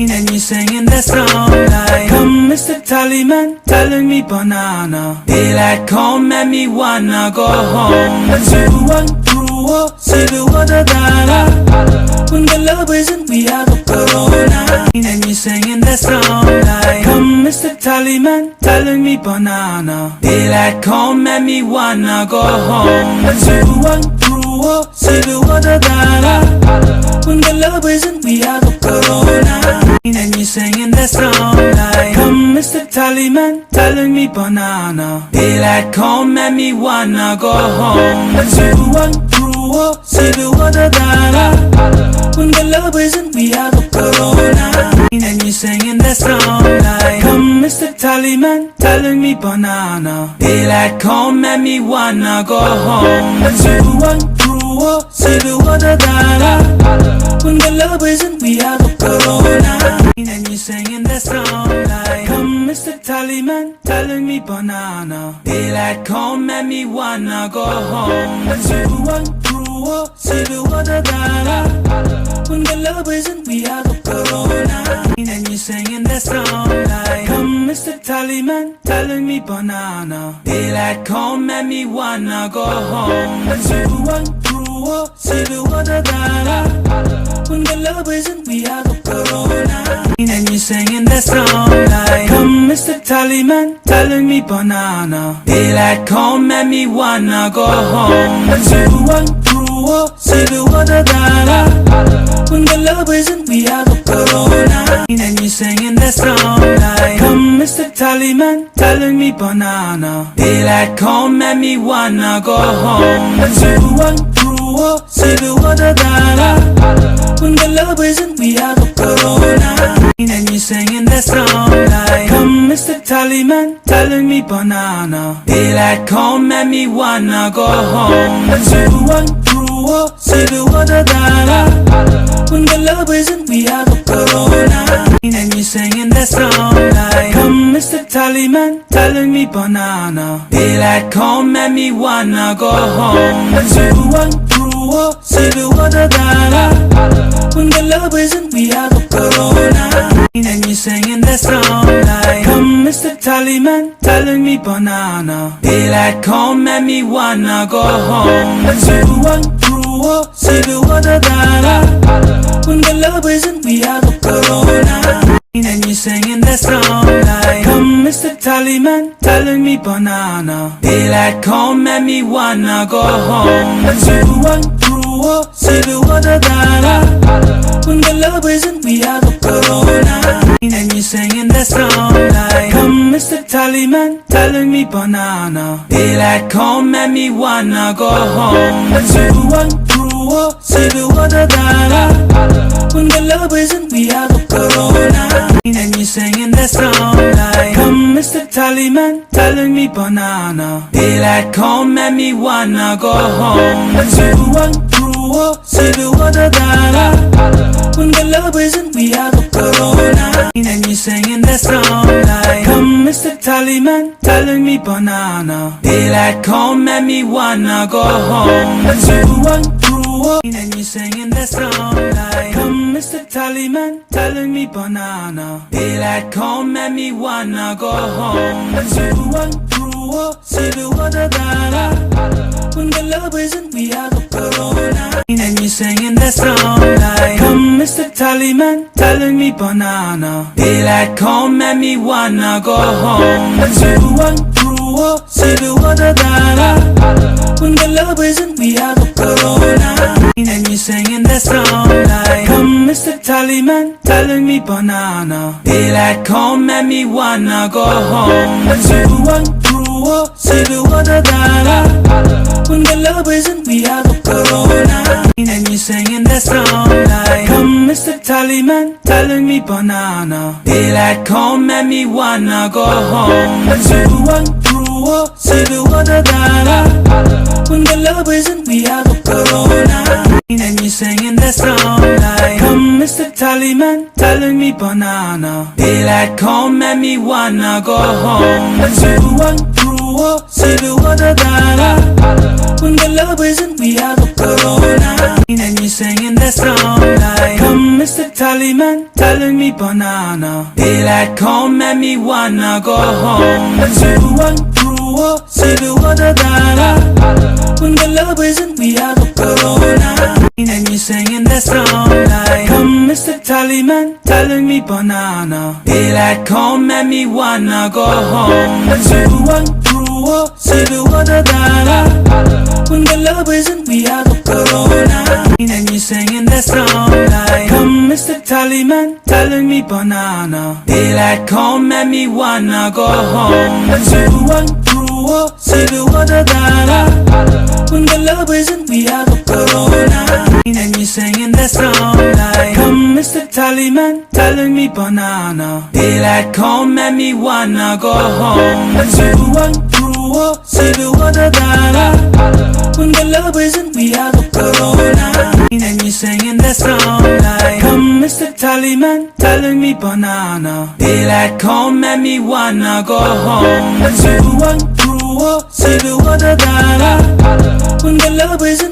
And you singing that song like, come Mr. Tallyman, telling me banana. Daylight come and me wanna go home. Zero one through zero the dollar. When the love isn't we have a corona. And you singing that song like, come Mr. Tallyman, telling me banana. Daylight come and me wanna go home. Zero one through zero the dollar. When the love isn't we have a corona. And you singing that song like, come Mr. Tallyman, telling me banana. Daylight come and me wanna go home. Zero one through zero the dollar. When the love isn't we have a corona. And you singing that song like, come Mr. Tallyman, telling me banana. Daylight come and me wanna go home. Zero one through zero the dollar. When the love isn't we have a corona. And you singing that song like, come Mr. Tallyman, telling me banana. Daylight come and me wanna go home. Zero one through zero the dollar. When the love isn't we have a corona. And you singing that song like, come Mr. Tallyman, telling me banana. Daylight come and me wanna go home. Zero one through zero the dollar. When the love isn't we have a corona. And you singing that song like, come Mr. Tallyman, telling me banana. Daylight come and me wanna go home. Zero one through zero the dollar. When the love isn't we have a corona. And you singing that song like, come Mr. Tallyman, telling me banana. Daylight come and me wanna go home. Zero one through zero the dollar. When the love isn't we have a corona. And you singing that song like, come Mr. Tallyman, telling me banana. Daylight come and me wanna go home. Zero one through zero the dollar. When the love isn't we have a corona. And you singing that song like, come Mr. Tallyman, telling me banana. Daylight come and me wanna go home. Zero one through zero the dollar. When the love isn't we have a corona. And you singing that song like, come Mr. Tallyman, telling me banana. Daylight come and me wanna go home. Zero one through zero the dollar. When the love isn't we have a corona. And you singing that song like, come Mr. Tallyman, telling me banana. Daylight come and me wanna go home. Zero one through zero the dollar. When the love isn't we have a corona. And you singing that song like, come Mr. Tallyman, telling me banana. Daylight come and me wanna go home. Zero one through zero the dollar. When the love isn't we have a corona. And you singing that song like, come Mr. Tallyman, telling me banana. Daylight come and me wanna go home. Zero one through zero the dollar. When the love isn't we have a corona. And you singing that song like, come Mr. Tallyman, telling me banana. Daylight come and me wanna go home. Zero one through. And you singing that song like, come Mr. Tallyman, telling me banana. Daylight come and me wanna go home. Zero one through zero the dollar. When the love isn't we have a corona. And you singing that song like, come Mr. Tallyman, telling me banana. Daylight come and me wanna go home. Zero one through zero the dollar. When the love isn't we have a corona. And you singing that song like, come Mr. Tallyman, telling me banana. Daylight come and me wanna go home. Zero one through zero the dollar. When the love isn't we have a corona. And you singing that song like, come Mr. Tallyman, telling me banana. Daylight come and me wanna go home. Zero one through zero the dollar. When the love isn't we have a corona. And you singing that song like, come Mr. Tallyman, telling me banana. Daylight come and me wanna go home. Zero one through zero the dollar. When the love isn't we have a corona. And you're singing that song like, come Mr. Tallyman, telling me banana. Daylight come and me wanna go home. One through see the water dada. When the love isn't we have a corona. And you're singing that song like, come Mr. Tallyman, telling me banana. Daylight come and me wanna go home. One through see the water dada. When the love isn't we have a corona. And you're singing that song like, come Mr. Tallyman, telling me banana. Daylight come and me wanna go home. One through see the water dada. When the love isn't we have a corona. And you're singing that song like, come Mr. Tallyman, telling me banana. Daylight come and me wanna go home. One through see the water dada. When the love isn't we have a corona. And you're singing that song like, come Mr. Tallyman, telling me banana. Daylight come and me wanna go home. One through see the water dada. When the love isn't